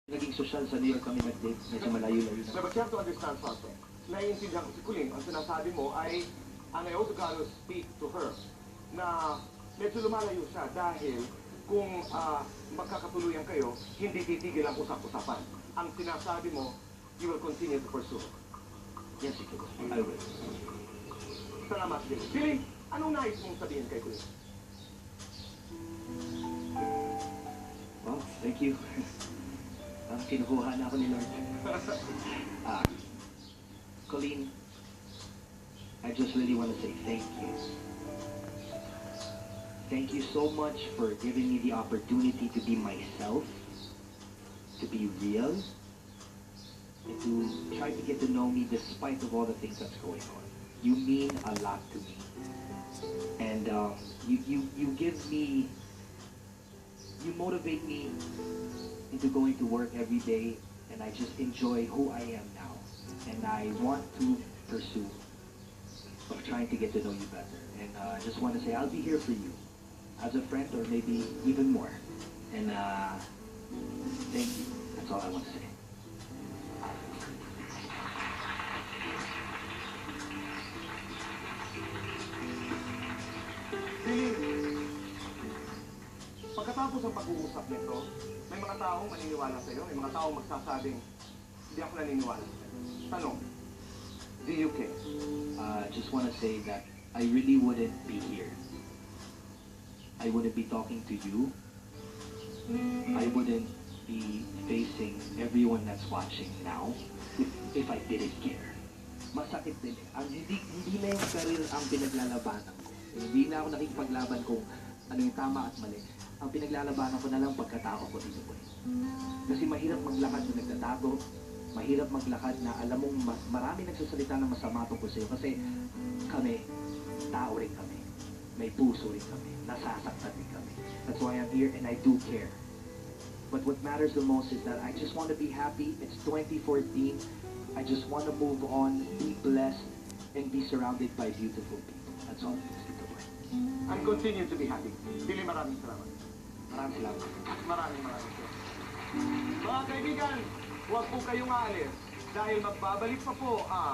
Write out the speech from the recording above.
Naging social sa New York kami nag-date, medyo malayo-layo na. But you have to understand something. Naiintindihan ko si Colleen, ang sinasabi mo ay, and I also got to speak to her, na medyo lumalayo siya dahil kung magkakatuluyan kayo, hindi titigil ang usap-usapan. Ang sinasabi mo, you will continue to pursue. Yes, ito. I will. Salamat, Billy. Billy, anong nais mong sabihin kay Colleen? Well, thank you. Kinukuha na ako ni Lord. Colleen, I just really want to say thank you. Thank you so much for giving me the opportunity to be myself, to be real, and to try to get to know me despite of all the things that's going on. You mean a lot to me. And you give me, you motivate me into going to work every day, and I just enjoy who I am now. And I want to pursue of trying to get to know you better. And I just want to say I'll be here for you as a friend, or maybe even more. And thank you. That's all I want to say. Billy, pagkatapos ng pag-uusap nito, may mga taong maniniwala sa'yo, may mga taong magsasabing, hindi ako naniniwala. Tanong, do you care? Just want to say that I really wouldn't be here. I wouldn't be talking to you. I wouldn't be facing everyone that's watching now if I didn't care. Masakit din eh. Hindi na yung career ang pinaglalabanan ko. Hindi na ako nakikipaglaban kung ano yung tama at mali. Ang pinaglalabanan ko na lang pagkatao ko dito po. Kasi mahirap maglakad na nagtatago. Mahirap maglakad na alam mong marami nagsasalita ng masama tungkol sa'yo. Kasi kami, tao rin kami. May puso rin kami. Nasasaktan rin kami. That's why I'm here and I do care. But what matters the most is that I just want to be happy. It's 2014. I just want to move on, be blessed, and be surrounded by beautiful people. That's all it is dito po. And continue to be happy. Billy, maraming salamat. Maraming salamat. Maraming salamat. Mga kaibigan, huwag po kayong aalis dahil magbabalik pa po ang